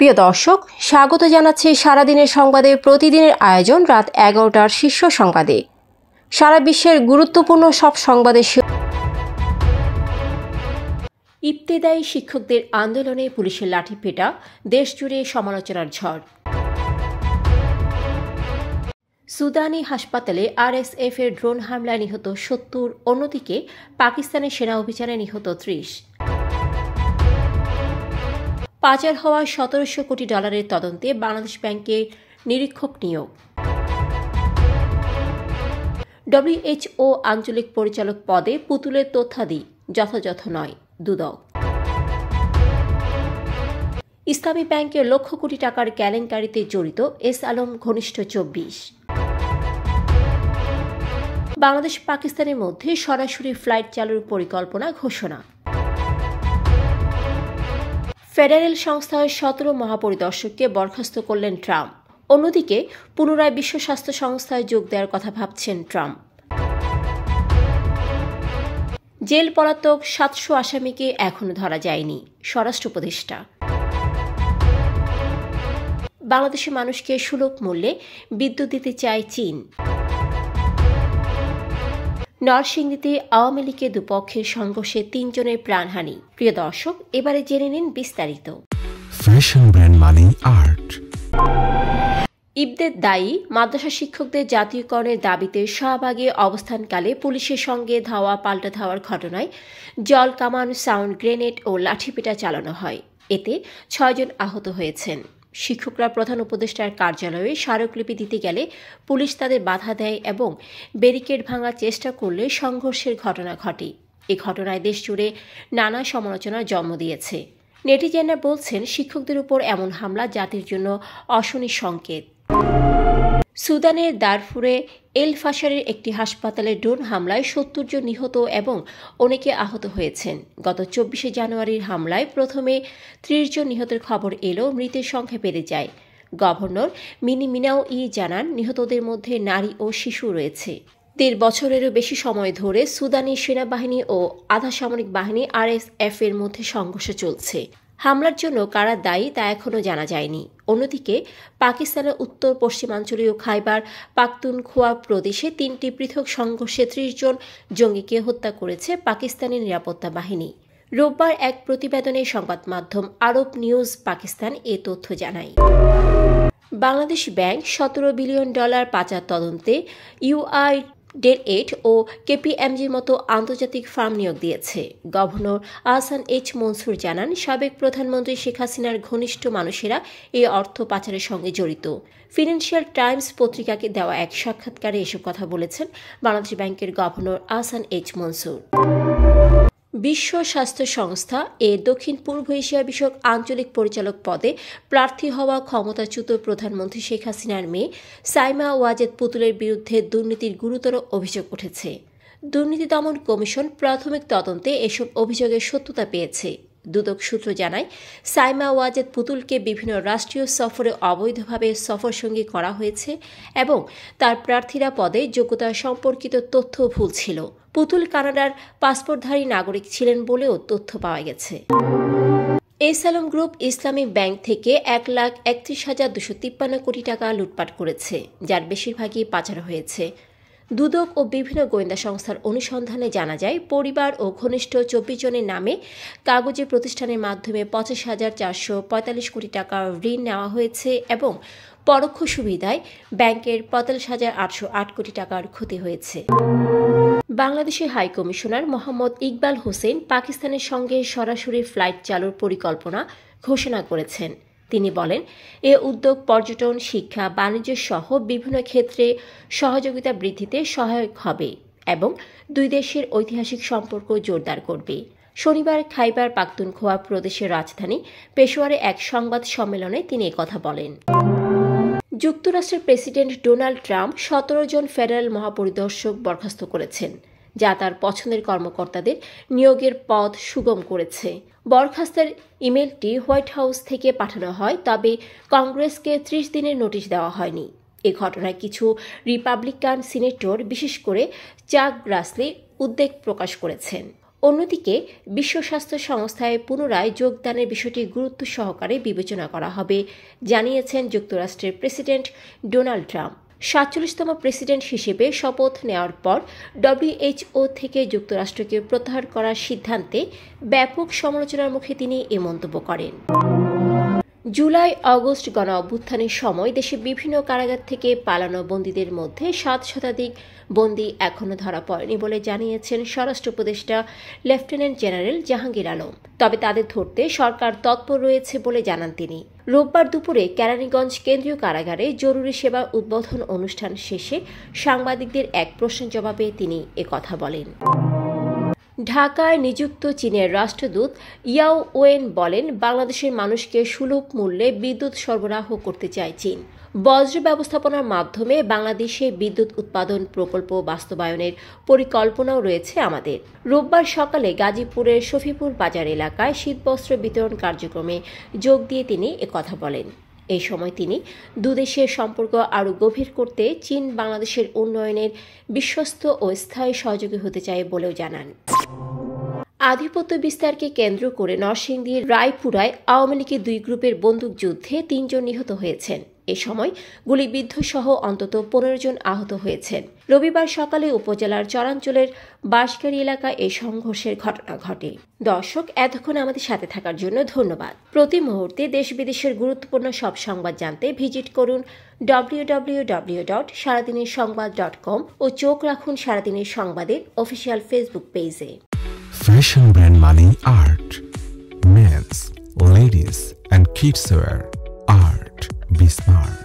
প্রিয় দর্শক, স্বাগত জানাচ্ছি সারাদিনের সংবাদে প্রতিদিনের আয়োজন রাত 11টার শীর্ষ সংবাদে। সারা বিশ্বের গুরুত্বপূর্ণ সব সংবাদের ইবতেদায়ী শিক্ষকদের আন্দোলনে পুলিশের লাঠিপেটা, দেশজুড়ে সমালোচনার ঝড়। সুদানি হাসপাতালে আরএসএফ এর ড্রোন হামলায় নিহত 70, অন্যদিকে পাকিস্তানের সেনা অভিযানে নিহত 30। পাচার হওয়া $1700 কোটি তদন্তে বাংলাদেশ ব্যাংকের নিরীক্ষক নিয়োগ। WHO আঞ্চলিক পরিচালক পদে পুতুলের তথ্যাদি যথাযথ নয়, দুদক। ইসলামী ব্যাংকের লক্ষ কোটি টাকার কেলেঙ্কারিতে জড়িত এস আলম ঘনিষ্ঠ 24। বাংলাদেশ পাকিস্তানের মধ্যে সরাসরি ফ্লাইট চালুর পরিকল্পনা ঘোষণা। ফেডারেল সংস্থার 17 মহাপরিদর্শককে বরখাস্ত করলেন ট্রাম্প। অন্যদিকে পুনরায় বিশ্ব স্বাস্থ্য সংস্থায় যোগ দেওয়ার কথা ভাবছেন ট্রাম্প। জেল পলাতক 700 আসামিকে এখনো ধরা যায়নি, স্বরাষ্ট্র উপদেষ্টা। বাংলাদেশের মানুষকে সুলভ মূল্যে বিদ্যুৎ দিতে চায় চীন। নরসিংদীতে আওয়ামী লীগের দুপক্ষের সংঘর্ষে 3 জনের প্রাণহানি। প্রিয় দর্শক, এবারে জেনে নিন বিস্তারিত। ফ্যাশন ব্র্যান্ড মানে আর্ট। ইবতেদায়ী দায়ী মাদ্রাসা শিক্ষকদের জাতীয়করণের দাবিতে শাহবাগে অবস্থানকালে পুলিশের সঙ্গে ধাওয়া পাল্টা ধাওয়ার ঘটনায় জল কামান, সাউন্ড গ্রেনেড ও লাঠিপেটা চালানো হয়। এতে 6 জন আহত হয়েছেন। শিক্ষকরা প্রধান উপদেষ্টার কার্যালয়ে স্মারকলিপি দিতে গেলে পুলিশ তাদের বাধা দেয় এবং ব্যারিকেড ভাঙার চেষ্টা করলে সংঘর্ষের ঘটনা ঘটে। এই ঘটনায় দেশজুড়ে নানা সমালোচনার জন্ম দিয়েছে। নেটিজেনরা বলছেন, শিক্ষকদের উপর এমন হামলা জাতির জন্য অশনি সংকেত। সুদানের দারফুরে এল ফাশারের একটি হাসপাতালে ড্রোন হামলায় 70 জন নিহত এবং অনেকে আহত হয়েছেন। গত 24 জানুয়ারির হামলায় প্রথমে 30 জন নিহতের খবর এলেও মৃতের সংখ্যা বেড়ে যায়। গভর্নর মিনি মিনাওই জানান, নিহতদের মধ্যে নারী ও শিশু রয়েছে। 1.5 বছরেরও বেশি সময় ধরে সুদানি সেনাবাহিনী ও আধা সামরিক বাহিনী আরএসএফ এর মধ্যে সংঘর্ষ চলছে। হামলার জন্য কারা দায়ী তা এখনও জানা যায়নি। অন্যদিকে পাকিস্তানের উত্তর পশ্চিমাঞ্চলীয় খাইবার পাখতুনখোয়া প্রদেশে 3টি পৃথক সংঘর্ষে 30 জন জঙ্গিকে হত্যা করেছে পাকিস্তানি নিরাপত্তা বাহিনী। রোববার এক প্রতিবেদনে সংবাদ মাধ্যম আরব নিউজ পাকিস্তান এ তথ্য জানায়। বাংলাদেশ ব্যাংক $17 বিলিয়ন পাচার তদন্তে UIDAID ও KPMGর মতো আন্তর্জাতিক ফার্ম নিয়োগ দিয়েছে। গভর্নর আহসান এইচ মনসুর জানান, সাবেক প্রধানমন্ত্রী শেখ হাসিনার ঘনিষ্ঠ মানুষেরা এই অর্থ পাচারের সঙ্গে জড়িত। ফিনান্সিয়াল টাইমস পত্রিকাকে দেওয়া এক সাক্ষাৎকারে এসব কথা বলেছেন বাংলাদেশ ব্যাংকের গভর্নর আহসান এইচ মনসুর। বিশ্ব স্বাস্থ্য সংস্থা দক্ষিণ পূর্ব এশিয়া বিষয়ক আঞ্চলিক পরিচালক পদে প্রার্থী হওয়া ক্ষমতাচ্যুত প্রধানমন্ত্রী শেখ হাসিনার মেয়ে সাইমা ওয়াজেদ পুতুলের বিরুদ্ধে দুর্নীতির গুরুতর অভিযোগ উঠেছে। দুর্নীতি দমন কমিশন প্রাথমিক তদন্তে এসব অভিযোগের সত্যতা পেয়েছে। দুদক সূত্র জানায়, সাইমা ওয়াজেদ পুতুলকে বিভিন্ন রাষ্ট্রীয় সফরে অবৈধভাবে সফরসঙ্গী করা হয়েছে এবং তার প্রার্থীরা পদে যোগ্যতা সম্পর্কিত তথ্য ভুল ছিল। পুতুল কানাডার পাসপোর্টধারী নাগরিক ছিলেন বলেও তথ্য পাওয়া গেছে। এস আলম গ্রুপ ইসলামী ব্যাংক থেকে 1,31,253 কোটি টাকা লুটপাট করেছে, যার বেশিরভাগই পাচার হয়েছে। দুদক ও বিভিন্ন গোয়েন্দা সংস্থার অনুসন্ধানে জানা যায়, পরিবার ও ঘনিষ্ঠ 24 জনের নামে কাগজে প্রতিষ্ঠানের মাধ্যমে 85,445 কোটি টাকা ঋণ নেওয়া হয়েছে এবং পরোক্ষ সুবিধায় ব্যাংকের 45,808 কোটি টাকার ক্ষতি হয়েছে। বাংলাদেশের হাই কমিশনার মোহাম্মদ ইকবাল হোসেন পাকিস্তানের সঙ্গে সরাসরি ফ্লাইট চালুর পরিকল্পনা ঘোষণা করেছেন। তিনি বলেন, এ উদ্যোগ পর্যটন, শিক্ষা, বাণিজ্য সহ বিভিন্ন ক্ষেত্রে সহযোগিতা বৃদ্ধিতে সহায়ক হবে এবং দুই দেশের ঐতিহাসিক সম্পর্ক জোরদার করবে। শনিবার খাইবার পাখতুনখোয়া প্রদেশের রাজধানী পেশোয়ারে এক সংবাদ সম্মেলনে তিনি একথা বলেন। যুক্তরাষ্ট্রের প্রেসিডেন্ট ডোনাল্ড ট্রাম্প 17 জন ফেডারেল মহাপরিদর্শক বরখাস্ত করেছেন, যা তার পছন্দের কর্মকর্তাদের নিয়োগের পথ সুগম করেছে। বরখাস্তের ইমেলটি হোয়াইট হাউস থেকে পাঠানো হয়, তবে কংগ্রেসকে 30 দিনের নোটিশ দেওয়া হয়নি। এ ঘটনায় কিছু রিপাবলিকান সিনেটর, বিশেষ করে চাক গ্রাসলি, উদ্বেগ প্রকাশ করেছেন। অন্যদিকে বিশ্ব স্বাস্থ্য সংস্থায় পুনরায় যোগদানের বিষয়টি গুরুত্ব সহকারে বিবেচনা করা হবে জানিয়েছেন যুক্তরাষ্ট্রের প্রেসিডেন্ট ডোনাল্ড ট্রাম্প। ৪৭তম প্রেসিডেন্ট হিসেবে শপথ নেওয়ার পর WHO থেকে যুক্তরাষ্ট্রকে প্রত্যাহার করার সিদ্ধান্তে ব্যাপক সমালোচনার মুখে তিনি এ মন্তব্য করেন। জুলাই আগস্ট গণ অভ্যুত্থানের সময় দেশে বিভিন্ন কারাগার থেকে পালানো বন্দীদের মধ্যে ৭ শতাধিক বন্দী এখনও ধরা পড়েনি বলে জানিয়েছেন স্বরাষ্ট্র উপদেষ্টা লেফটেন্যান্ট জেনারেল জাহাঙ্গীর আলম। তবে তাদের ধরতে সরকার তৎপর রয়েছে বলে জানান তিনি। রোববার দুপুরে কেরানীগঞ্জ কেন্দ্রীয় কারাগারে জরুরি সেবা উদ্বোধন অনুষ্ঠান শেষে সাংবাদিকদের এক প্রশ্নের জবাবে তিনি একথা বলেন। ঢাকায় নিযুক্ত চীনের রাষ্ট্রদূত ইয়াও ওয়েন বলেন, বাংলাদেশের মানুষকে সুলভ মূল্যে বিদ্যুৎ সরবরাহ করতে চায় চীন। বজ্র ব্যবস্থাপনার মাধ্যমে বাংলাদেশে বিদ্যুৎ উৎপাদন প্রকল্প বাস্তবায়নের পরিকল্পনাও রয়েছে আমাদের। রোববার সকালে গাজীপুরের শফিপুর বাজার এলাকায় শীতবস্ত্র বিতরণ কার্যক্রমে যোগ দিয়ে তিনি একথা বলেন। এই সময় তিনি দুদেশের সম্পর্ক আরও গভীর করতে চীন বাংলাদেশের উন্নয়নের বিশ্বস্ত ও স্থায়ী সহযোগী হতে চায় বলেও জানান। আধিপত্য বিস্তারকে কেন্দ্র করে নরসিংদীর রায়পুরায় আওয়ামী লীগের 2 গ্রুপের বন্দুকযুদ্ধে 3 জন নিহত হয়েছেন। এ সময় গুলিবিদ্ধ সহ অন্তত 15 জন আহত হয়েছেন। রবিবার সকালে উপজেলার চরাঞ্চলের বাঁশগাড়ি এলাকায় এই সংঘর্ষের ঘটনা ঘটে। দর্শক, এতক্ষণ আমাদের সাথে থাকার জন্য ধন্যবাদ। প্রতি মুহূর্তে দেশ বিদেশের গুরুত্বপূর্ণ সব সংবাদ জানতে ভিজিট করুন www.সারাদিনেরসংবাদ.com ও চোখ রাখুন সারাদিনের সংবাদের অফিসিয়াল ফেসবুক পেজে। Fashion brand Money Art. Men's, ladies and kids wear. Art. Be smart.